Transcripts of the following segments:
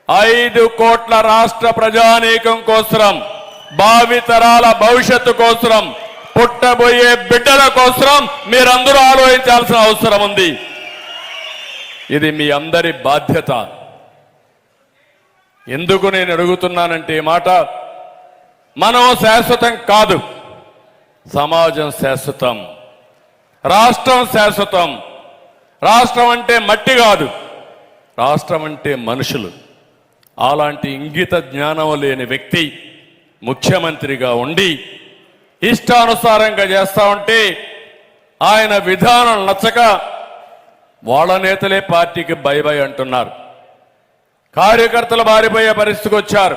5 కోట్ల రాష్ట్ర ప్రజానీకం కోసం, భావితరాల భవిష్యత్తు కోసం, పుట్టబోయే బిడ్డల కోసం మీరందరూ ఆలోచించాల్సిన అవసరం ఉంది. ఇది మీ అందరి బాధ్యత. ఎందుకు నేను అడుగుతున్నానంటే మాట, మనం శాశ్వతం కాదు, సమాజం శాశ్వతం, రాష్ట్రం శాశ్వతం. రాష్ట్రం అంటే మట్టి కాదు, రాష్ట్రం అంటే మనుషులు. అలాంటి ఇంగిత జ్ఞానం లేని వ్యక్తి ముఖ్యమంత్రిగా ఉండి ఇష్టానుసారంగా చేస్తా ఉంటే ఆయన విధానం నచ్చక వాళ్ళ నేతలే పార్టీకి బై బై అంటున్నారు. కార్యకర్తలు మారిపోయే పరిస్థితికి వచ్చారు,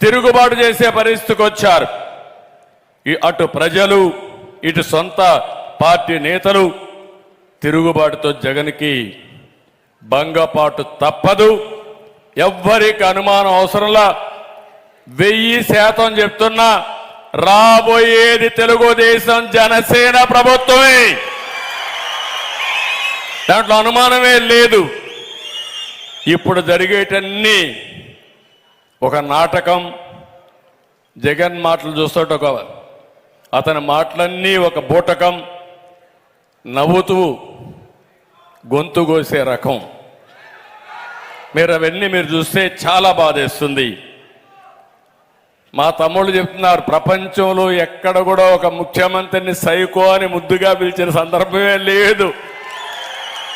తిరుగుబాటు చేసే పరిస్థితికి వచ్చారు. అటు ప్రజలు, ఇటు సొంత పార్టీ నేతలు తిరుగుబాటుతో జగన్కి భంగపాటు తప్పదు. ఎవ్వరికి అనుమానం అవసరంలా 1000% చెప్తున్నా, రాబోయేది తెలుగుదేశం జనసేన ప్రభుత్వమే, దాంట్లో అనుమానమే లేదు. ఇప్పుడు జరిగేటన్నీ ఒక నాటకం. జగన్ మాటలు చూస్తుంటే అతని మాటలన్నీ ఒక బూటకం, నవ్వుతూ గొంతు కోసే రకం. అవన్నీ మీరు చూస్తే చాలా బాధేస్తుంది. మా తమ్ముళ్ళు చెప్తున్నారు, ప్రపంచంలో ఎక్కడ కూడా ఒక ముఖ్యమంత్రిని సైకో అని ముద్దుగా పిలిచిన సందర్భమే లేదు.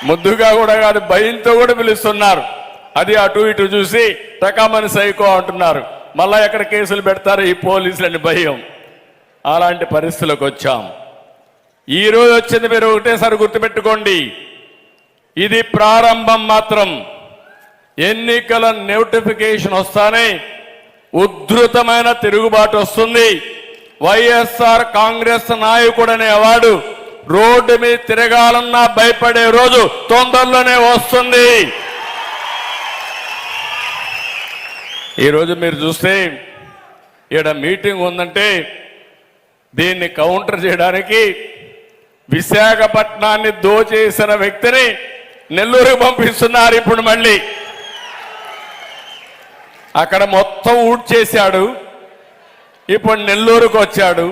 ముద్దుగా కూడా కాదు, భయంతో కూడా పిలుస్తున్నారు. అది అటు ఇటు చూసి టకామని సైకో అంటున్నారు. మళ్ళా ఎక్కడ కేసులు పెడతారు ఈ పోలీసులని భయం. అలాంటి పరిస్థితులకు వచ్చాం. ఈరోజు వచ్చింది మీరు ఒకటేసారి గుర్తుపెట్టుకోండి, ఇది ప్రారంభం మాత్రం. ఎన్నికల నోటిఫికేషన్ వస్తానే ఉధృతమైన తిరుగుబాటు వస్తుంది. వైఎస్ఆర్ కాంగ్రెస్ నాయకుడనే అవార్డు రోడ్డు మీద తిరగాలన్నా భయపడే రోజు తొందరలోనే వస్తుంది. ఈరోజు మీరు చూస్తే ఈడ మీటింగ్ ఉందంటే దీన్ని కౌంటర్ చేయడానికి విశాఖపట్నాన్ని దోచేసిన వ్యక్తిని నెల్లూరుకు పంపిస్తున్నారు. ఇప్పుడు మళ్ళీ అక్కడ మొత్తం ఊడ్చేశాడు, ఇప్పుడు నెల్లూరుకు వచ్చాడు.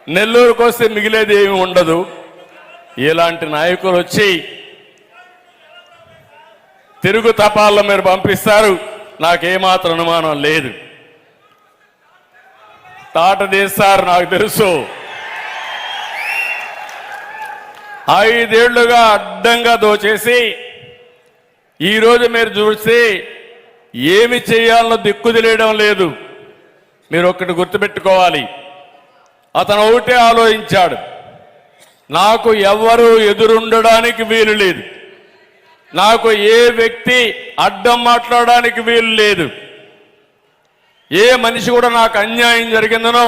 నెల్లూరుకు వస్తే మిగిలేది ఏమి ఉండదు. ఇలాంటి నాయకులు వచ్చి తిరుగు తపాల్లో మీరు పంపిస్తారు, నాకేమాత్రం అనుమానం లేదు. తాట తీస్తారు, నాకు తెలుసు. 5 ఏళ్లుగా అడ్డంగా దోచేసి ఈరోజు మీరు చూస్తే ఏమి చేయాలో దిక్కు తెలియడం లేదు. మీరు ఒక్కటి గుర్తుపెట్టుకోవాలి, అతను ఒకటే ఆలోచించాడు, నాకు ఎవరు ఎదురుండడానికి వీలు లేదు, నాకు ఏ వ్యక్తి అడ్డం మాట్లాడడానికి వీలు లేదు, ఏ మనిషి కూడా నాకు అన్యాయం జరిగిందనో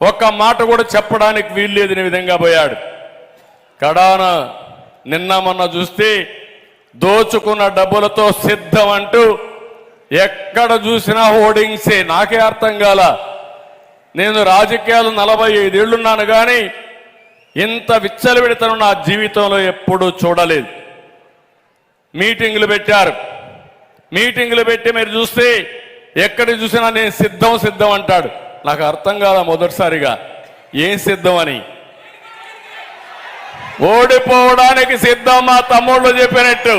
ఒక్క మాట కూడా చెప్పడానికి వీలు లేదని విధంగా పోయాడు. కడాన నిన్న మొన్న చూస్తే దోచుకున్న డబ్బులతో సిద్ధం అంటూ ఎక్కడ చూసినా హోర్డింగ్సే. నాకే అర్థం కాల. నేను రాజకీయాలు 45 ఏళ్లున్నాను కానీ ఇంత విచ్చలవిడితనం నా జీవితంలో ఎప్పుడూ చూడలేదు. మీటింగులు పెట్టారు, మీటింగులు పెట్టి మీరు చూస్తే ఎక్కడ చూసినా నేను సిద్ధం సిద్ధం అంటాడు. నాకు అర్థం కాల మొదటిసారిగా ఏం సిద్ధం అని. ఓడిపోవడానికి సిద్ధం మా తమ్ముళ్ళు చెప్పినట్టు.